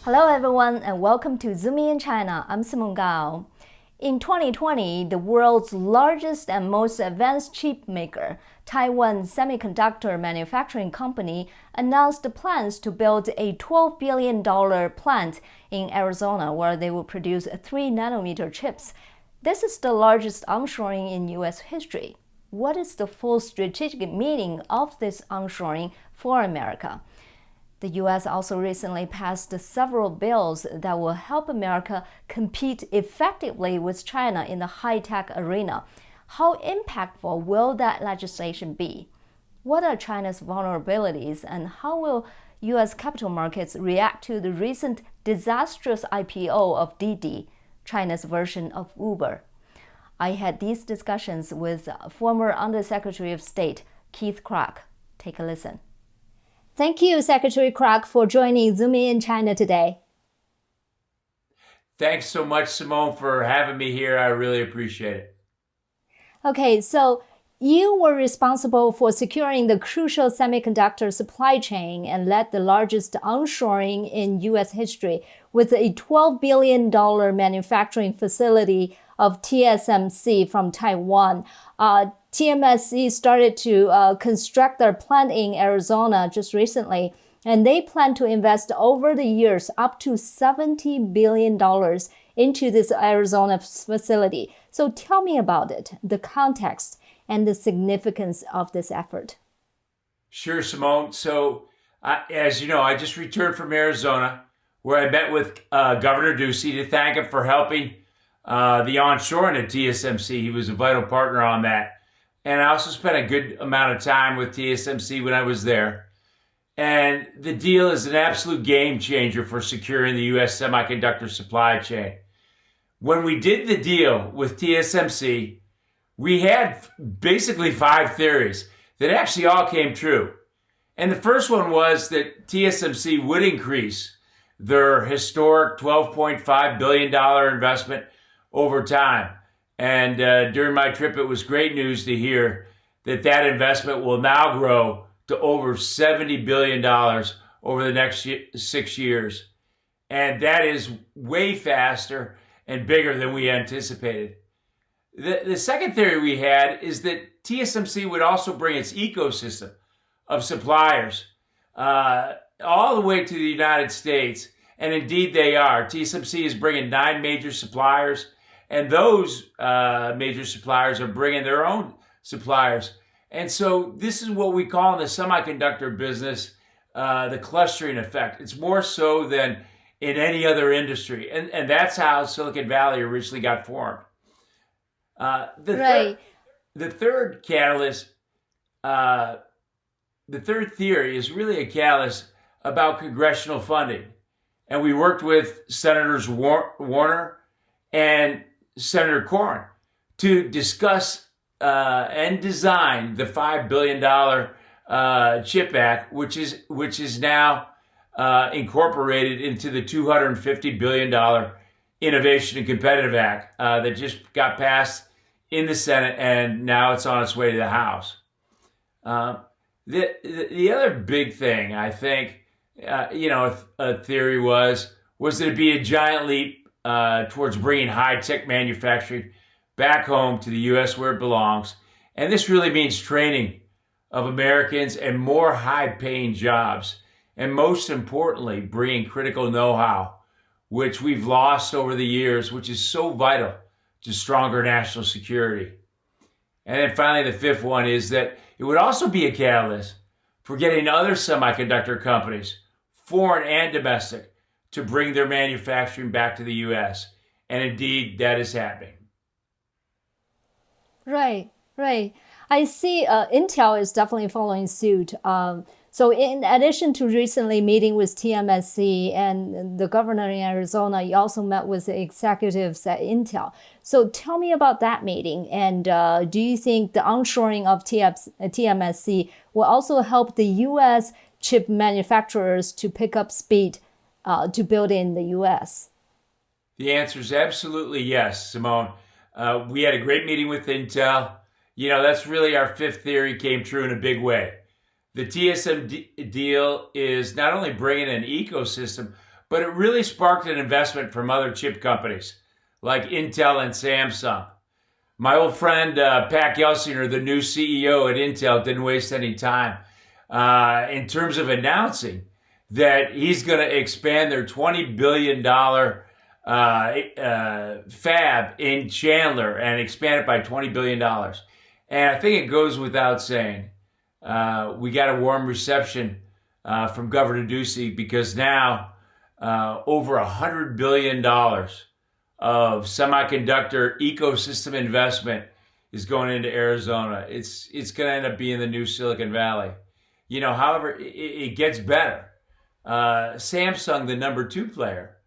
Hello everyone and welcome to Zoom in China. I'm Simone Gao. In 2020, the world's largest and most advanced chip maker, Taiwan Semiconductor Manufacturing Company, announced plans to build a $12 billion plant in Arizona where they will produce 3-nanometer chips. This is the largest onshoring in U.S. history. What is the full strategic meaning of this onshoring for America? The U.S. also recently passed several bills that will help America compete effectively with China in the high-tech arena. How impactful will that legislation be? What are China's vulnerabilities, and how will U.S. capital markets react to the recent disastrous IPO of Didi, China's version of Uber? I had these discussions with former Undersecretary of State Keith Krach. Take a listen. Thank you, Secretary Krach, for joining Zoom in China today. Thanks so much, Simone, for having me here. I really appreciate it. Okay, so you were responsible for securing the crucial semiconductor supply chain and led the largest onshoring in U.S. history with a $12 billion manufacturing facility of TSMC from Taiwan. TSMC started to construct their plant in Arizona just recently, and they plan to invest over the years up to $70 billion into this Arizona facility. So tell me about it, the context, and the significance of this effort. Sure, Simone. So, as you know, I just returned from Arizona, where I met with Governor Ducey to thank him for helping the onshoring at TSMC. He was a vital partner on that. And I also spent a good amount of time with TSMC when I was there. And the deal is an absolute game changer for securing the U.S. semiconductor supply chain. When we did the deal with TSMC, we had basically 5 theories that actually all came true. And the first one was that TSMC would increase their historic $12.5 billion investment over time. And during my trip, it was great news to hear that that investment will now grow to over $70 billion over the next 6 years. And that is way faster and bigger than we anticipated. The second theory we had is that TSMC would also bring its ecosystem of suppliers all the way to the United States. And indeed they are. TSMC is bringing 9 major suppliers. And those major suppliers are bringing their own suppliers. And so this is what we call in the semiconductor business the clustering effect. It's more so than in any other industry. And that's how Silicon Valley originally got formed. The third catalyst, the third theory is really a catalyst about congressional funding. And we worked with Senators Warner and Senator Cornyn to discuss and design the $5 billion CHIP Act, which is now incorporated into the $250 billion Innovation and Competitive Act that just got passed in the Senate, and now it's on its way to the House. The other big thing, I think, a theory was that it'd be a giant leap towards bringing high-tech manufacturing back home to the U.S. where it belongs. And this really means training of Americans and more high-paying jobs. And most importantly, bringing critical know-how, which we've lost over the years, which is so vital to stronger national security. And then finally, the fifth one is that it would also be a catalyst for getting other semiconductor companies, foreign and domestic, to bring their manufacturing back to the U.S. And indeed, that is happening. Right. I see Intel is definitely following suit. So in addition to recently meeting with TSMC and the governor in Arizona, you also met with the executives at Intel. So tell me about that meeting. And do you think the onshoring of TSMC will also help the U.S. chip manufacturers to pick up speed to build in the U.S.? The answer is absolutely yes, Simone. We had a great meeting with Intel. That's really our fifth theory came true in a big way. The TSMC deal is not only bringing an ecosystem, but it really sparked an investment from other chip companies like Intel and Samsung. My old friend Pat Gelsinger, the new CEO at Intel, didn't waste any time in terms of announcing that he's going to expand their $20 billion fab in Chandler and expand it by $20 billion. And I think it goes without saying, we got a warm reception from Governor Ducey, because now over $100 billion of semiconductor ecosystem investment is going into Arizona. It's going to end up being the new Silicon Valley. However, it gets better. Samsung, the number 2 player,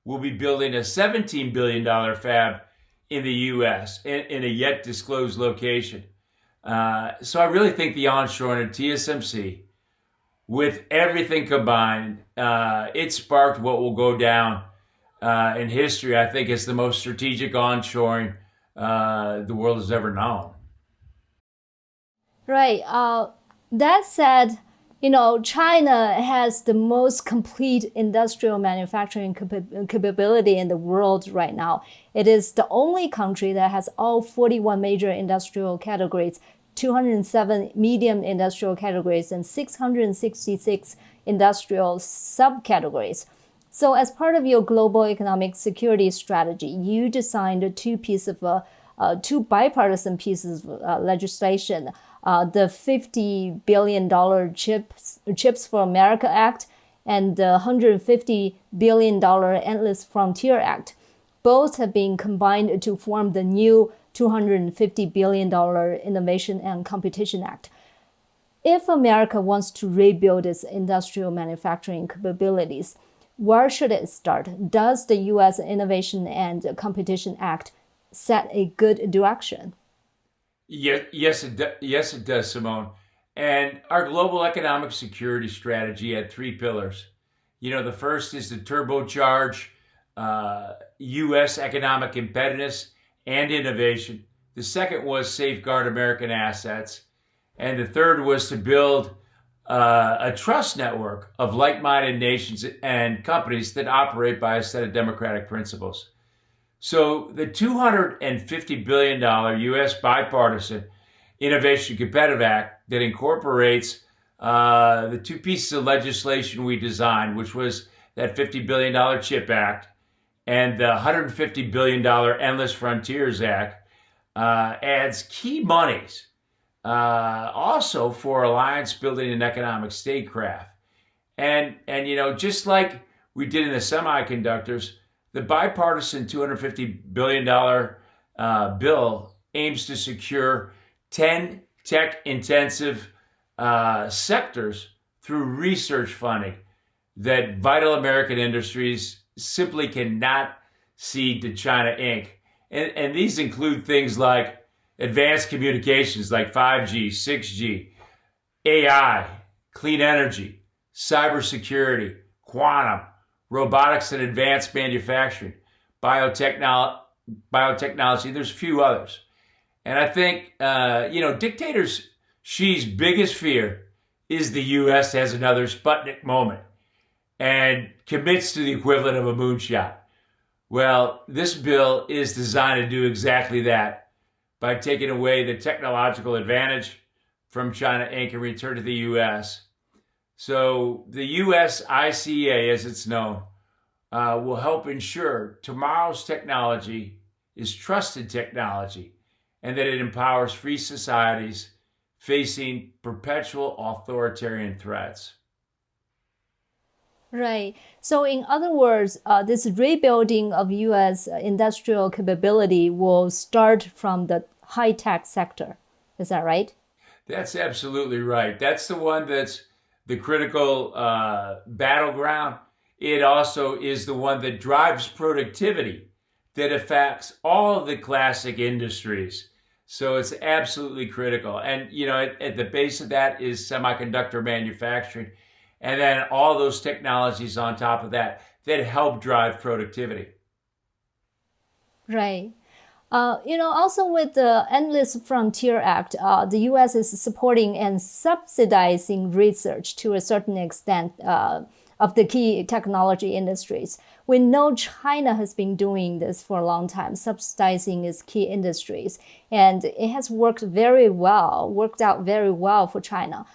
will be building a $17 billion fab in the U.S. in a yet disclosed location. So I really think the onshoring of TSMC, with everything combined, it sparked what will go down in history, I think, as the most strategic onshoring the world has ever known. Right. That said, China has the most complete industrial manufacturing capability in the world right now. It is the only country that has all 41 major industrial categories, 207 medium industrial categories, and 666 industrial subcategories. So as part of your global economic security strategy, you designed two bipartisan pieces of legislation, the $50 billion Chips for America Act and the $150 billion Endless Frontier Act. Both have been combined to form the new $250 billion Innovation and Competition Act. If America wants to rebuild its industrial manufacturing capabilities, where should it start? Does the U.S. Innovation and Competition Act set a good direction? Yes, it does, Simone. And our global economic security strategy had 3 pillars. The first is to turbocharge U.S. economic competitiveness and innovation. The second was safeguard American assets. And the third was to build a trust network of like-minded nations and companies that operate by a set of democratic principles. So the $250 billion U.S. bipartisan Innovation Competitive Act that incorporates the 2 pieces of legislation we designed, which was that $50 billion CHIP Act and the $150 billion Endless Frontiers Act, adds key monies also for alliance building and economic statecraft. And just like we did in the semiconductors, the bipartisan $250 billion bill aims to secure 10 tech-intensive sectors through research funding that vital American industries simply cannot cede to China Inc. And these include things like advanced communications like 5G, 6G, AI, clean energy, cybersecurity, quantum, robotics and advanced manufacturing, biotechnology, there's a few others. And I think, dictator Xi's biggest fear is the U.S. has another Sputnik moment and commits to the equivalent of a moonshot. Well, this bill is designed to do exactly that by taking away the technological advantage from China Inc. and return to the U.S. So the U.S. ICA, as it's known, will help ensure tomorrow's technology is trusted technology and that it empowers free societies facing perpetual authoritarian threats. Right. So in other words, this rebuilding of U.S. industrial capability will start from the high-tech sector. Is that right? That's absolutely right. That's the one that's the critical battleground. It also is the one that drives productivity that affects all of the classic industries. So it's absolutely critical. And, at the base of that is semiconductor manufacturing. And then all those technologies on top of that help drive productivity. Right. Also with the Endless Frontier Act, the U.S. is supporting and subsidizing research to a certain extent of the key technology industries. We know China has been doing this for a long time, subsidizing its key industries, and it has worked out very well for China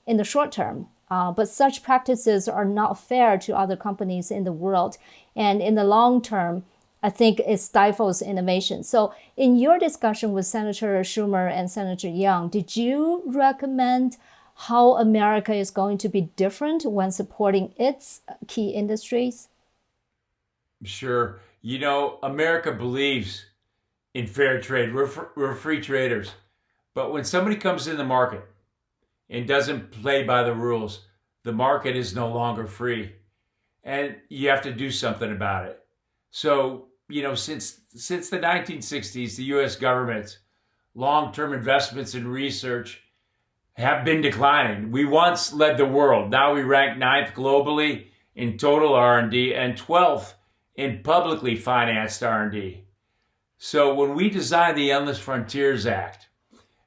in the short term. But such practices are not fair to other companies in the world, and in the long term, I think it stifles innovation. So in your discussion with Senator Schumer and Senator Young, did you recommend how America is going to be different when supporting its key industries? Sure. You know, America believes in fair trade. We're free traders. But when somebody comes in the market and doesn't play by the rules, the market is no longer free. And you have to do something about it. So, you know, since the 1960s, the U.S. government's long-term investments in research have been declining. We once led the world. Now we rank 9th globally in total R&D and 12th in publicly financed R&D. So when we designed the Endless Frontiers Act,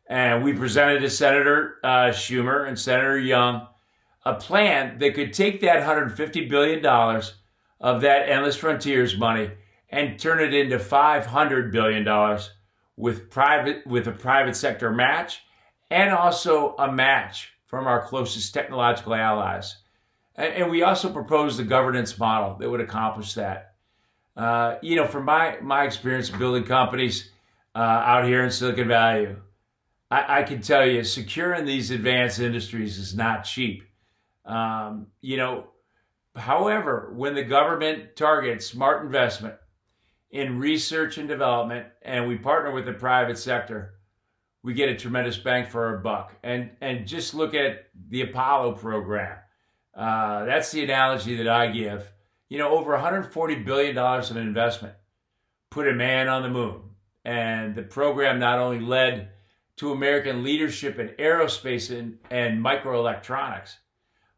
and we presented to Senator Schumer and Senator Young a plan that could take that $150 billion of that Endless Frontiers money and turn it into $500 billion with a private sector match and also a match from our closest technological allies. And we also proposed a governance model that would accomplish that. You know, from my experience building companies out here in Silicon Valley, I can tell you securing these advanced industries is not cheap. You know, however, when the government targets smart investment in research and development, and we partner with the private sector, we get a tremendous bang for our buck. And just look at the Apollo program. That's the analogy that I give. You know, over $140 billion of investment put a man on the moon. And the program not only led to American leadership in aerospace and microelectronics,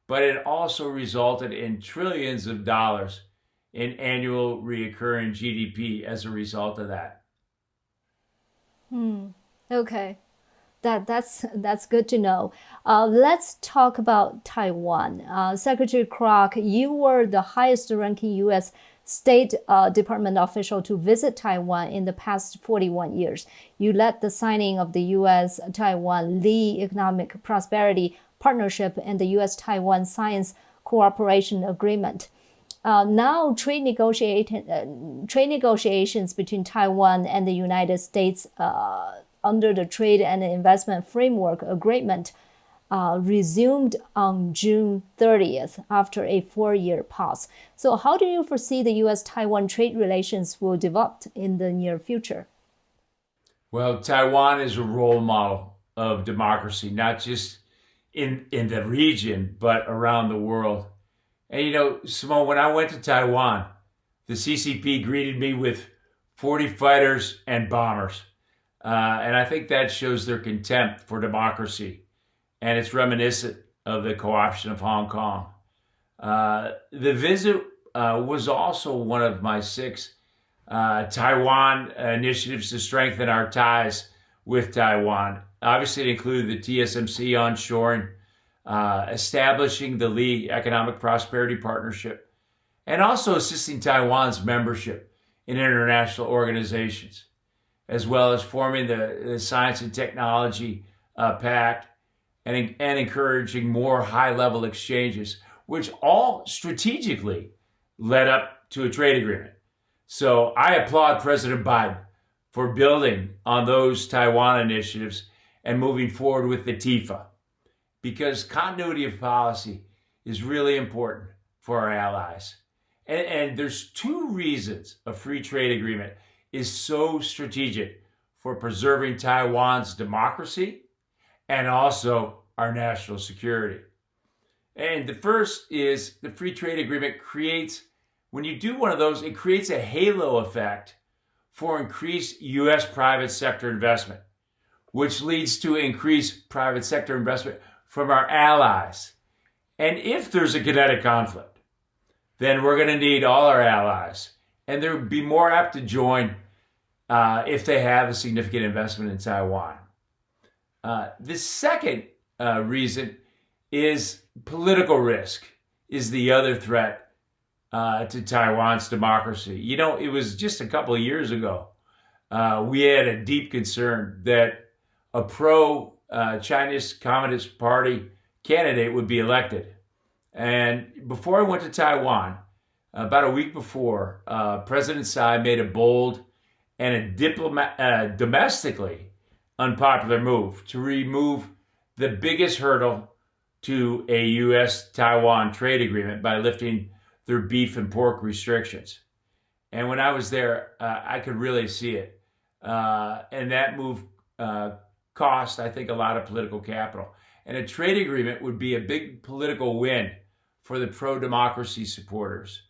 but it also resulted in trillions of dollars in annual recurring GDP as a result of that. Okay, that's good to know. Let's talk about Taiwan. Secretary Kroc, you were the highest-ranking U.S. State Department official to visit Taiwan in the past 41 years. You led the signing of the U.S.-Taiwan Lee Economic Prosperity Partnership and the U.S.-Taiwan Science Cooperation Agreement. Now, trade negotiations between Taiwan and the United States under the Trade and Investment Framework Agreement resumed on June 30th after a 4-year pause. So how do you foresee the U.S.-Taiwan trade relations will develop in the near future? Well, Taiwan is a role model of democracy, not just in the region, but around the world. And you know, Simone, when I went to Taiwan, the CCP greeted me with 40 fighters and bombers. And I think that shows their contempt for democracy. And it's reminiscent of the co-option of Hong Kong. The visit was also one of my 6 Taiwan initiatives to strengthen our ties with Taiwan. Obviously, it included the TSMC onshoring, establishing the Lee Economic Prosperity Partnership, and also assisting Taiwan's membership in international organizations, as well as forming the Science and Technology Pact and encouraging more high-level exchanges, which all strategically led up to a trade agreement. So I applaud President Biden for building on those Taiwan initiatives and moving forward with the TIFA, because continuity of policy is really important for our allies. And there's 2 reasons a free trade agreement is so strategic for preserving Taiwan's democracy and also our national security. And the first is the free trade agreement creates, when you do one of those, it creates a halo effect for increased U.S. private sector investment, which leads to increased private sector investment from our allies. And if there's a kinetic conflict, then we're going to need all our allies. And they'll be more apt to join if they have a significant investment in Taiwan. The second reason is political risk. is the other threat to Taiwan's democracy. You know, it was just a couple of years ago, we had a deep concern that a pro-Chinese Communist Party candidate would be elected. And before I went to Taiwan, about a week before, President Tsai made a bold and a domestically unpopular move to remove the biggest hurdle to a U.S.-Taiwan trade agreement by lifting their beef and pork restrictions. And when I was there, I could really see it. And that move cost, I think, a lot of political capital. And a trade agreement would be a big political win for the pro-democracy supporters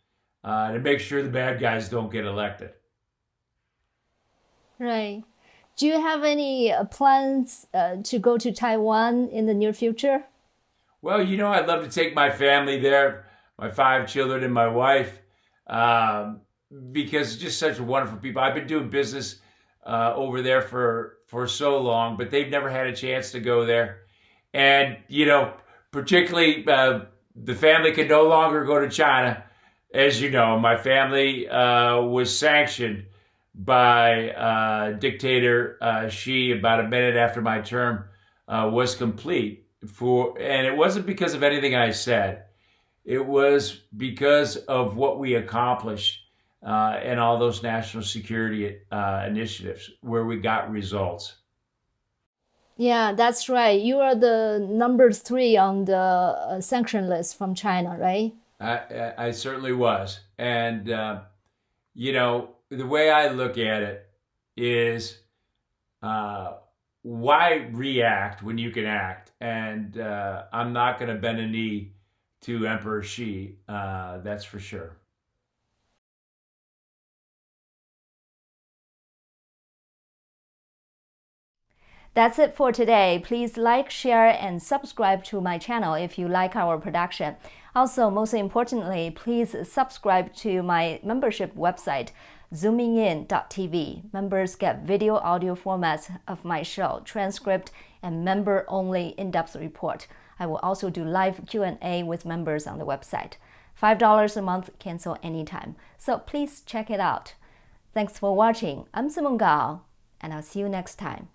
to make sure the bad guys don't get elected. Right. Do you have any plans to go to Taiwan in the near future? Well, you know, I'd love to take my family there, my 5 children and my wife, because just such wonderful people. I've been doing business over there for so long, but they've never had a chance to go there. And, you know, particularly the family can no longer go to China. As you know, my family was sanctioned by dictator Xi about a minute after my term was complete. And it wasn't because of anything I said. It was because of what we accomplished in all those national security initiatives where we got results. Yeah, that's right. You are the number 3 on the sanction list from China, right? I certainly was. And, you know, the way I look at it is why react when you can act? And I'm not going to bend a knee to Emperor Xi, that's for sure. That's it for today. Please like, share, and subscribe to my channel if you like our production. Also, most importantly, please subscribe to my membership website, zoomingin.tv. Members get video audio formats of my show, transcript, and member-only in-depth report. I will also do live Q&A with members on the website. $5 a month, cancel anytime. So please check it out. Thanks for watching. I'm Simon Gao, and I'll see you next time.